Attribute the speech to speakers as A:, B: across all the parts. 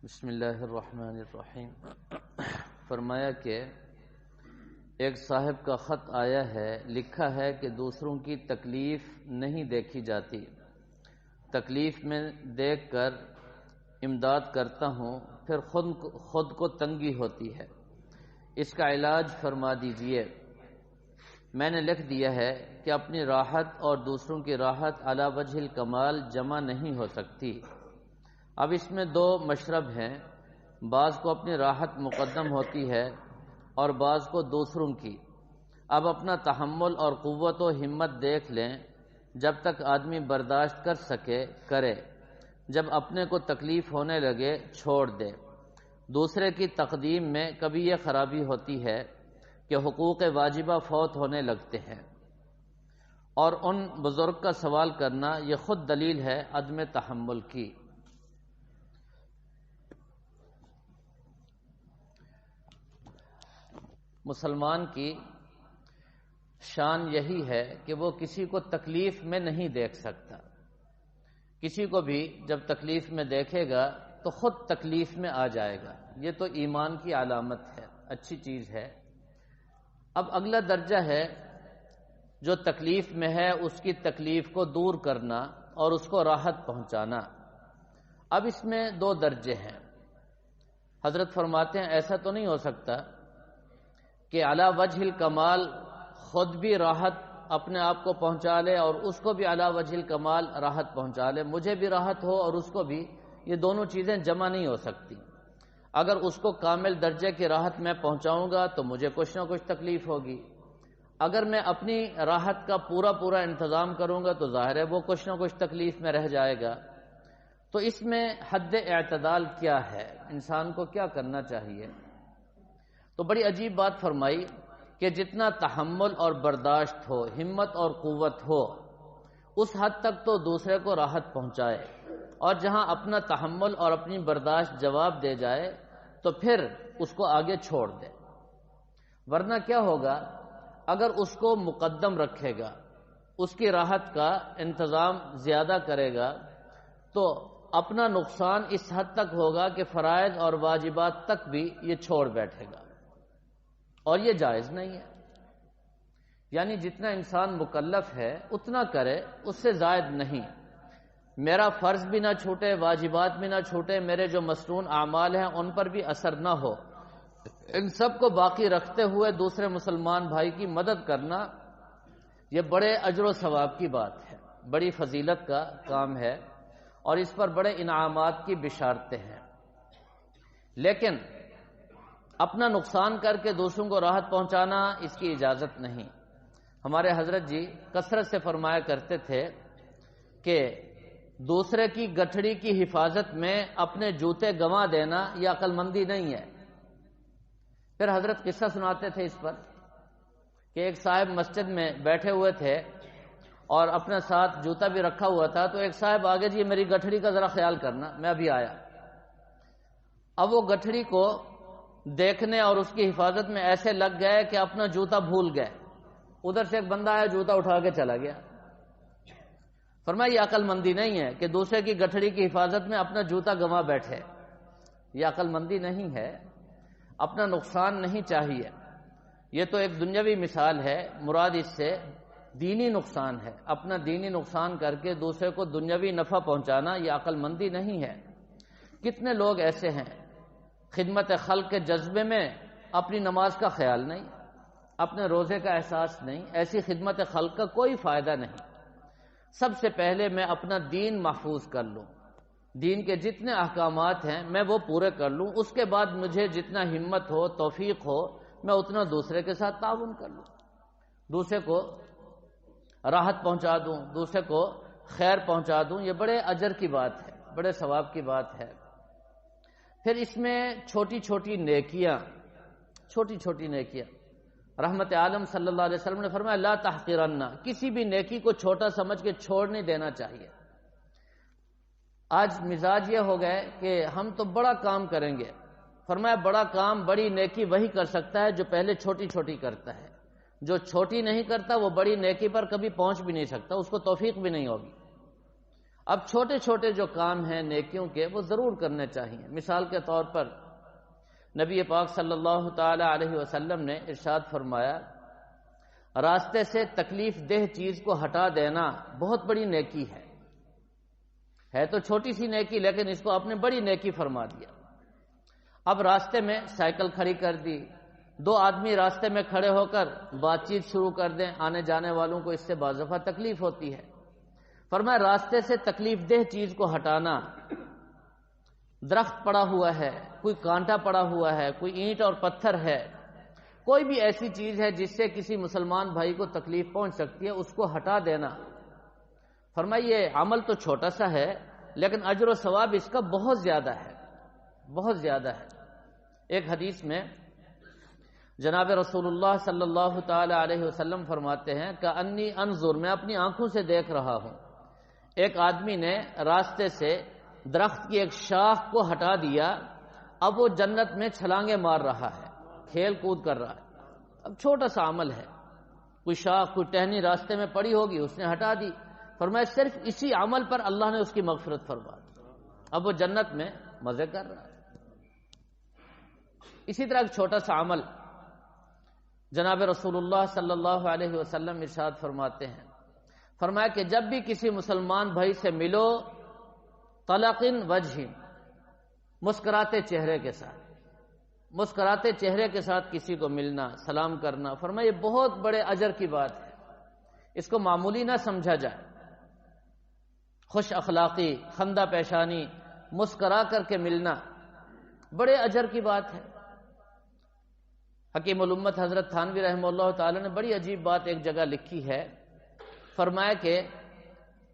A: بسم اللہ الرحمن الرحیم۔ فرمایا کہ ایک صاحب کا خط آیا ہے، لکھا ہے کہ دوسروں کی تکلیف نہیں دیکھی جاتی، تکلیف میں دیکھ کر امداد کرتا ہوں، پھر خود کو تنگی ہوتی ہے، اس کا علاج فرما دیجئے۔ میں نے لکھ دیا ہے کہ اپنی راحت اور دوسروں کی راحت علی وجہ الکمال جمع نہیں ہو سکتی۔ اب اس میں دو مشرب ہیں، بعض کو اپنی راحت مقدم ہوتی ہے اور بعض کو دوسروں کی۔ اب اپنا تحمل اور قوت و ہمت دیکھ لیں، جب تک آدمی برداشت کر سکے کرے، جب اپنے کو تکلیف ہونے لگے چھوڑ دے۔ دوسرے کی تقدیم میں کبھی یہ خرابی ہوتی ہے کہ حقوق واجبہ فوت ہونے لگتے ہیں، اور ان بزرگ کا سوال کرنا یہ خود دلیل ہے عدم تحمل کی۔ مسلمان کی شان یہی ہے کہ وہ کسی کو تکلیف میں نہیں دیکھ سکتا۔ کسی کو بھی جب تکلیف میں دیکھے گا تو خود تکلیف میں آ جائے گا۔ یہ تو ایمان کی علامت ہے، اچھی چیز ہے۔ اب اگلا درجہ ہے جو تکلیف میں ہے اس کی تکلیف کو دور کرنا اور اس کو راحت پہنچانا۔ اب اس میں دو درجے ہیں۔ حضرت فرماتے ہیں ایسا تو نہیں ہو سکتا کہ علی وجہ الکمال خود بھی راحت اپنے آپ کو پہنچا لے اور اس کو بھی علی وجہ الکمال راحت پہنچا لے، مجھے بھی راحت ہو اور اس کو بھی، یہ دونوں چیزیں جمع نہیں ہو سکتی۔ اگر اس کو کامل درجے کی راحت میں پہنچاؤں گا تو مجھے کچھ نہ کچھ تکلیف ہوگی، اگر میں اپنی راحت کا پورا انتظام کروں گا تو ظاہر ہے وہ کچھ نہ کچھ تکلیف میں رہ جائے گا۔ تو اس میں حد اعتدال کیا ہے، انسان کو کیا کرنا چاہیے؟ تو بڑی عجیب بات فرمائی کہ جتنا تحمل اور برداشت ہو، ہمت اور قوت ہو، اس حد تک تو دوسرے کو راحت پہنچائے، اور جہاں اپنا تحمل اور اپنی برداشت جواب دے جائے تو پھر اس کو آگے چھوڑ دے۔ ورنہ کیا ہوگا، اگر اس کو مقدم رکھے گا، اس کی راحت کا انتظام زیادہ کرے گا، تو اپنا نقصان اس حد تک ہوگا کہ فرائض اور واجبات تک بھی یہ چھوڑ بیٹھے گا، اور یہ جائز نہیں ہے۔ یعنی جتنا انسان مکلف ہے اتنا کرے، اس سے زائد نہیں۔ میرا فرض بھی نہ چھوٹے، واجبات بھی نہ چھوٹے، میرے جو مسنون اعمال ہیں ان پر بھی اثر نہ ہو، ان سب کو باقی رکھتے ہوئے دوسرے مسلمان بھائی کی مدد کرنا، یہ بڑے اجر و ثواب کی بات ہے، بڑی فضیلت کا کام ہے، اور اس پر بڑے انعامات کی بشارتیں ہیں۔ لیکن اپنا نقصان کر کے دوسروں کو راحت پہنچانا، اس کی اجازت نہیں۔ ہمارے حضرت جی کثرت سے فرمایا کرتے تھے کہ دوسرے کی گٹھڑی کی حفاظت میں اپنے جوتے گنوا دینا یہ عقل مندی نہیں ہے۔ پھر حضرت قصہ سناتے تھے اس پر کہ ایک صاحب مسجد میں بیٹھے ہوئے تھے اور اپنے ساتھ جوتا بھی رکھا ہوا تھا، تو ایک صاحب آگے جی میری گٹھڑی کا ذرا خیال کرنا، میں ابھی آیا۔ اب وہ گٹھڑی کو دیکھنے اور اس کی حفاظت میں ایسے لگ گئے کہ اپنا جوتا بھول گئے۔ ادھر سے ایک بندہ آیا، جوتا اٹھا کے چلا گیا۔ فرمایا یہ عقل مندی نہیں ہے کہ دوسرے کی گٹھڑی کی حفاظت میں اپنا جوتا گنوا بیٹھے، یہ عقل مندی نہیں ہے، اپنا نقصان نہیں چاہیے۔ یہ تو ایک دنیاوی مثال ہے، مراد اس سے دینی نقصان ہے۔ اپنا دینی نقصان کر کے دوسرے کو دنیاوی نفع پہنچانا یہ عقل مندی نہیں ہے۔ کتنے لوگ ایسے ہیں خدمت خلق کے جذبے میں اپنی نماز کا خیال نہیں، اپنے روزے کا احساس نہیں، ایسی خدمت خلق کا کوئی فائدہ نہیں۔ سب سے پہلے میں اپنا دین محفوظ کر لوں، دین کے جتنے احکامات ہیں میں وہ پورے کر لوں، اس کے بعد مجھے جتنا ہمت ہو، توفیق ہو، میں اتنا دوسرے کے ساتھ تعاون کر لوں، دوسرے کو راحت پہنچا دوں، دوسرے کو خیر پہنچا دوں۔ یہ بڑے اجر کی بات ہے، بڑے ثواب کی بات ہے۔ پھر اس میں چھوٹی چھوٹی نیکیاں، رحمت عالم صلی اللہ علیہ وسلم نے فرمایا لا تحقرن، کسی بھی نیکی کو چھوٹا سمجھ کے چھوڑ نہیں دینا چاہیے۔ آج مزاج یہ ہو گئے کہ ہم تو بڑا کام کریں گے، فرمایا بڑا کام، بڑی نیکی وہی کر سکتا ہے جو پہلے چھوٹی کرتا ہے۔ جو چھوٹی نہیں کرتا وہ بڑی نیکی پر کبھی پہنچ بھی نہیں سکتا، اس کو توفیق بھی نہیں ہوگی۔ اب چھوٹے چھوٹے جو کام ہیں نیکیوں کے وہ ضرور کرنے چاہیے۔ مثال کے طور پر نبی پاک صلی اللہ تعالی علیہ وسلم نے ارشاد فرمایا، راستے سے تکلیف دہ چیز کو ہٹا دینا بہت بڑی نیکی ہے تو چھوٹی سی نیکی، لیکن اس کو آپ نے بڑی نیکی فرما دیا۔ اب راستے میں سائیکل کھڑی کر دی، دو آدمی راستے میں کھڑے ہو کر بات چیت شروع کر دیں، آنے جانے والوں کو اس سے بعض دفعہ تکلیف ہوتی ہے۔ فرمایا راستے سے تکلیف دہ چیز کو ہٹانا، درخت پڑا ہوا ہے، کوئی کانٹا پڑا ہوا ہے، کوئی اینٹ اور پتھر ہے، کوئی بھی ایسی چیز ہے جس سے کسی مسلمان بھائی کو تکلیف پہنچ سکتی ہے، اس کو ہٹا دینا۔ فرمایا یہ عمل تو چھوٹا سا ہے لیکن اجر و ثواب اس کا بہت زیادہ ہے، بہت زیادہ ہے۔ ایک حدیث میں جناب رسول اللہ صلی اللہ تعالی علیہ وسلم فرماتے ہیں کہ انی انظر، میں اپنی آنکھوں سے دیکھ رہا ہوں، ایک آدمی نے راستے سے درخت کی ایک شاخ کو ہٹا دیا، اب وہ جنت میں چھلانگیں مار رہا ہے، کھیل کود کر رہا ہے۔ اب چھوٹا سا عمل ہے، کوئی شاخ کوئی ٹہنی راستے میں پڑی ہوگی، اس نے ہٹا دی، فرمایا صرف اسی عمل پر اللہ نے اس کی مغفرت فرما دی، اب وہ جنت میں مزے کر رہا ہے۔ اسی طرح ایک چھوٹا سا عمل جناب رسول اللہ صلی اللہ علیہ وسلم ارشاد فرماتے ہیں، فرمایا کہ جب بھی کسی مسلمان بھائی سے ملو، طلق وجہ، مسکراتے چہرے کے ساتھ، مسکراتے چہرے کے ساتھ کسی کو ملنا، سلام کرنا، فرمایا یہ بہت بڑے اجر کی بات ہے، اس کو معمولی نہ سمجھا جائے۔ خوش اخلاقی، خندہ پیشانی، مسکرا کر کے ملنا بڑے اجر کی بات ہے۔ حکیم الامت حضرت تھانوی رحمہ اللہ تعالی نے بڑی عجیب بات ایک جگہ لکھی ہے، فرمایا کہ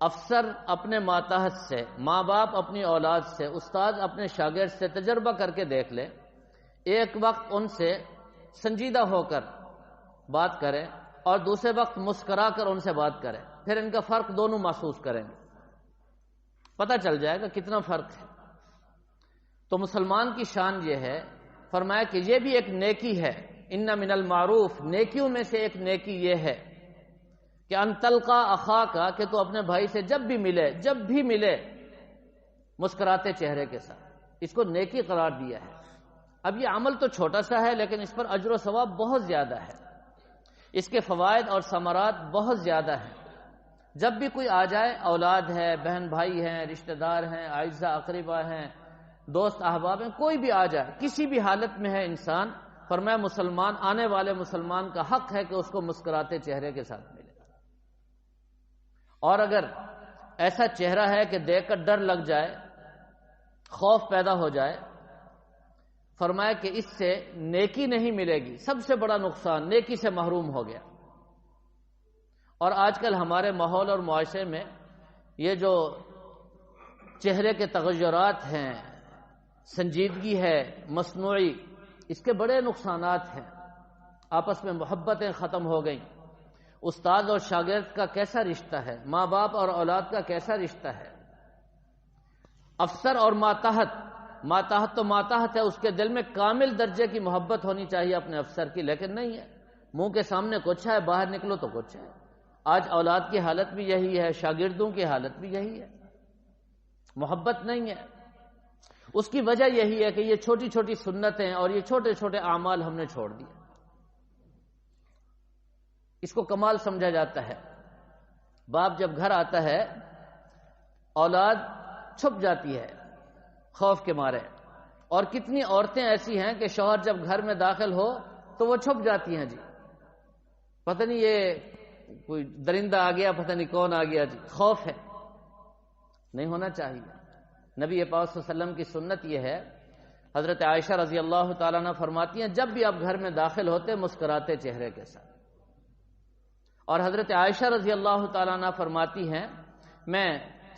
A: افسر اپنے ماتحت سے، ماں باپ اپنی اولاد سے، استاد اپنے شاگرد سے تجربہ کر کے دیکھ لے، ایک وقت ان سے سنجیدہ ہو کر بات کریں اور دوسرے وقت مسکرا کر ان سے بات کریں، پھر ان کا فرق دونوں محسوس کریں گے، پتہ چل جائے گا کتنا فرق ہے۔ تو مسلمان کی شان یہ ہے، فرمایا کہ یہ بھی ایک نیکی ہے، ان من المعروف، نیکیوں میں سے ایک نیکی یہ ہے کہ ان تلقا اخاکا، کہ تو اپنے بھائی سے جب بھی ملے مسکراتے چہرے کے ساتھ، اس کو نیکی قرار دیا ہے۔ اب یہ عمل تو چھوٹا سا ہے لیکن اس پر اجر و ثواب بہت زیادہ ہے، اس کے فوائد اور ثمرات بہت زیادہ ہیں۔ جب بھی کوئی آ جائے، اولاد ہے، بہن بھائی ہیں، رشتہ دار ہیں، اعزاء اقربا ہیں، دوست احباب ہیں، کوئی بھی آ جائے، کسی بھی حالت میں ہے انسان، فرمایا مسلمان، آنے والے مسلمان کا حق ہے کہ اس کو مسکراتے چہرے کے ساتھ ملے، اور اگر ایسا چہرہ ہے کہ دیکھ کر ڈر لگ جائے، خوف پیدا ہو جائے، فرمایا کہ اس سے نیکی نہیں ملے گی، سب سے بڑا نقصان، نیکی سے محروم ہو گیا۔ اور آج کل ہمارے ماحول اور معاشرے میں یہ جو چہرے کے تغیرات ہیں، سنجیدگی ہے مصنوعی، اس کے بڑے نقصانات ہیں۔ آپس میں محبتیں ختم ہو گئیں، استاد اور شاگرد کا کیسا رشتہ ہے، ماں باپ اور اولاد کا کیسا رشتہ ہے، افسر اور ماتحت تو ماتحت ہے، اس کے دل میں کامل درجے کی محبت ہونی چاہیے اپنے افسر کی، لیکن نہیں ہے، منہ کے سامنے کچھ ہے، باہر نکلو تو کچھ ہے۔ آج اولاد کی حالت بھی یہی ہے، شاگردوں کی حالت بھی یہی ہے، محبت نہیں ہے۔ اس کی وجہ یہی ہے کہ یہ چھوٹی چھوٹی سنتیں اور یہ چھوٹے چھوٹے اعمال ہم نے چھوڑ دیے، اس کو کمال سمجھا جاتا ہے۔ باپ جب گھر آتا ہے، اولاد چھپ جاتی ہے خوف کے مارے، اور کتنی عورتیں ایسی ہیں کہ شوہر جب گھر میں داخل ہو تو وہ چھپ جاتی ہیں، جی پتہ نہیں یہ کوئی درندہ آ گیا، پتہ نہیں کون آ گیا، جی خوف ہے، نہیں ہونا چاہیے۔ نبی پاک صلی اللہ علیہ وسلم کی سنت یہ ہے، حضرت عائشہ رضی اللہ تعالیٰ عنہ فرماتی ہیں جب بھی آپ گھر میں داخل ہوتے مسکراتے چہرے کے ساتھ، اور حضرت عائشہ رضی اللہ تعالیٰ عنہ فرماتی ہیں میں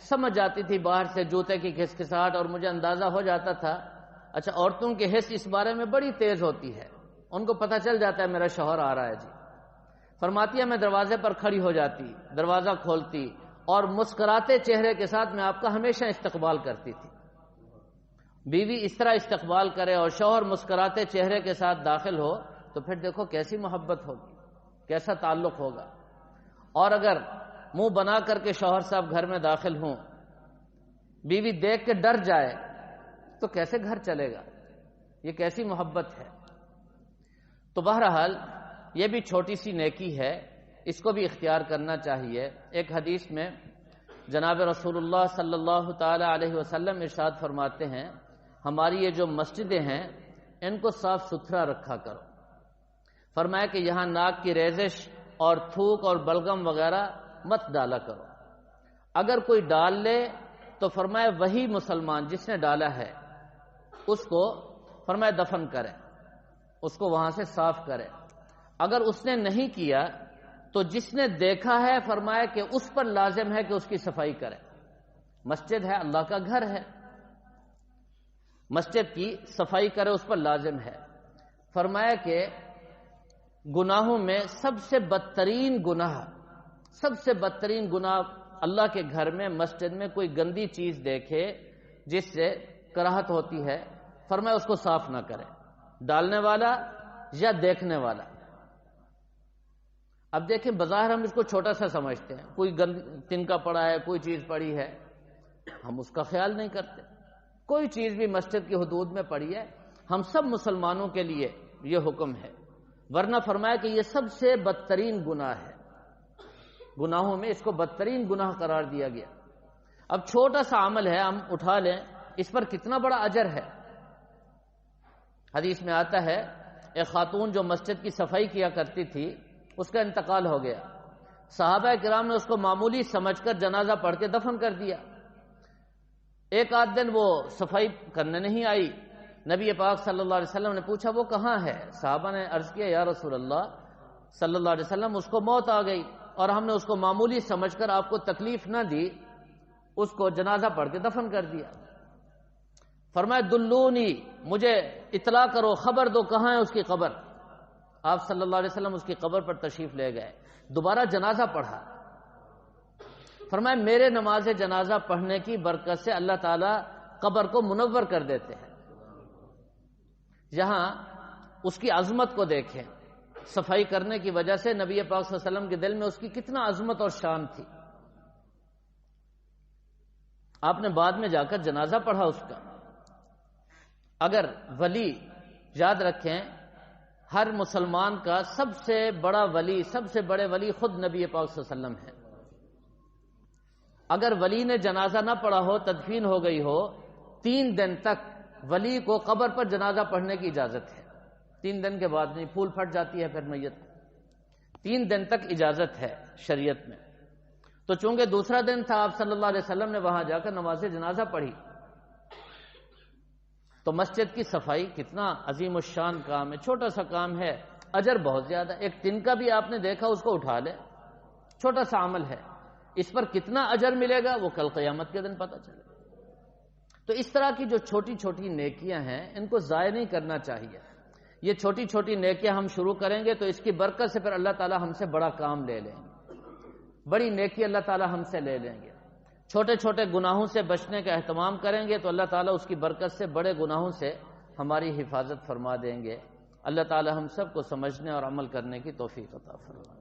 A: سمجھ جاتی تھی باہر سے جوتے کی کھسکھساہٹ، اور مجھے اندازہ ہو جاتا تھا، اچھا عورتوں کی حس اس بارے میں بڑی تیز ہوتی ہے، ان کو پتہ چل جاتا ہے میرا شوہر آ رہا ہے، جی فرماتی ہے میں دروازے پر کھڑی ہو جاتی، دروازہ کھولتی، اور مسکراتے چہرے کے ساتھ میں آپ کا ہمیشہ استقبال کرتی تھی۔ بیوی اس طرح استقبال کرے اور شوہر مسکراتے چہرے کے ساتھ داخل ہو تو پھر دیکھو کیسی محبت ہوگی، کیسا تعلق ہوگا۔ اور اگر منہ بنا کر کے شوہر صاحب گھر میں داخل ہوں بیوی دیکھ کے ڈر جائے تو کیسے گھر چلے گا؟ یہ کیسی محبت ہے؟ تو بہرحال یہ بھی چھوٹی سی نیکی ہے، اس کو بھی اختیار کرنا چاہیے۔ ایک حدیث میں جناب رسول اللہ صلی اللہ تعالی علیہ وسلم ارشاد فرماتے ہیں، ہماری یہ جو مسجدیں ہیں ان کو صاف ستھرا رکھا کرو۔ فرمایا کہ یہاں ناک کی ریزش اور تھوک اور بلغم وغیرہ مت ڈالا کرو، اگر کوئی ڈال لے تو فرمایا وہی مسلمان جس نے ڈالا ہے اس کو فرمایا دفن کریں، اس کو وہاں سے صاف کریں۔ اگر اس نے نہیں کیا تو جس نے دیکھا ہے فرمایا کہ اس پر لازم ہے کہ اس کی صفائی کرے۔ مسجد ہے، اللہ کا گھر ہے، مسجد کی صفائی کرے، اس پر لازم ہے۔ فرمایا کہ گناہوں میں سب سے بدترین گناہ اللہ کے گھر میں مسجد میں کوئی گندی چیز دیکھے جس سے کراہت ہوتی ہے، فرمایا اس کو صاف نہ کرے، ڈالنے والا یا دیکھنے والا۔ اب دیکھیں بظاہر ہم اس کو چھوٹا سا سمجھتے ہیں، کوئی تنکا پڑا ہے، کوئی چیز پڑی ہے، ہم اس کا خیال نہیں کرتے۔ کوئی چیز بھی مسجد کی حدود میں پڑی ہے، ہم سب مسلمانوں کے لیے یہ حکم ہے، ورنہ فرمایا کہ یہ سب سے بدترین گناہ ہے، گناہوں میں اس کو بدترین گناہ قرار دیا گیا۔ اب چھوٹا سا عمل ہے، ہم اٹھا لیں، اس پر کتنا بڑا اجر ہے۔ حدیث میں آتا ہے ایک خاتون جو مسجد کی صفائی کیا کرتی تھی، اس کا انتقال ہو گیا، صحابہ کرام نے اس کو معمولی سمجھ کر جنازہ پڑھ کے دفن کر دیا۔ ایک آدھ دن وہ صفائی کرنے نہیں آئی، نبی پاک صلی اللہ علیہ وسلم نے پوچھا وہ کہاں ہے؟ صحابہ نے عرض کیا یا رسول اللہ صلی اللہ علیہ وسلم اس کو موت آ گئی اور ہم نے اس کو معمولی سمجھ کر آپ کو تکلیف نہ دی، اس کو جنازہ پڑھ کے دفن کر دیا۔ فرمایا دلونی، مجھے اطلاع کرو، خبر دو کہاں ہے اس کی قبر۔ آپ صلی اللہ علیہ وسلم اس کی قبر پر تشریف لے گئے، دوبارہ جنازہ پڑھا۔ فرمایا میرے نماز جنازہ پڑھنے کی برکت سے اللہ تعالیٰ قبر کو منور کر دیتے ہیں۔ یہاں اس کی عظمت کو دیکھیں، صفائی کرنے کی وجہ سے نبی پاک صلی اللہ علیہ وسلم کے دل میں اس کی کتنا عظمت اور شان تھی۔ آپ نے بعد میں جا کر جنازہ پڑھا اس کا۔ اگر ولی، یاد رکھیں ہر مسلمان کا سب سے بڑا ولی، سب سے بڑے ولی خود نبی پاک صلی اللہ علیہ وسلم ہے۔ اگر ولی نے جنازہ نہ پڑھا ہو، تدفین ہو گئی ہو، 3 دن تک ولی کو قبر پر جنازہ پڑھنے کی اجازت ہے۔ 3 دن کے بعد نہیں، پھول پھٹ جاتی ہے پھر میت۔ 3 دن تک اجازت ہے شریعت میں۔ تو چونکہ دوسرا دن تھا، آپ صلی اللہ علیہ وسلم نے وہاں جا کر نماز جنازہ پڑھی۔ تو مسجد کی صفائی کتنا عظیم الشان کام ہے، چھوٹا سا کام ہے، اجر بہت زیادہ۔ ایک تنکا بھی آپ نے دیکھا، اس کو اٹھا لے، چھوٹا سا عمل ہے، اس پر کتنا اجر ملے گا وہ کل قیامت کے دن پتہ چلے گا۔ تو اس طرح کی جو چھوٹی چھوٹی نیکیاں ہیں ان کو ضائع نہیں کرنا چاہیے۔ یہ چھوٹی چھوٹی نیکیاں ہم شروع کریں گے تو اس کی برکت سے پھر اللہ تعالی ہم سے بڑا کام لے لیں گے، بڑی نیکی اللہ تعالی ہم سے لے لیں گے۔ چھوٹے چھوٹے گناہوں سے بچنے کا اہتمام کریں گے تو اللہ تعالیٰ اس کی برکت سے بڑے گناہوں سے ہماری حفاظت فرما دیں گے۔ اللہ تعالیٰ ہم سب کو سمجھنے اور عمل کرنے کی توفیق عطا فرمائے۔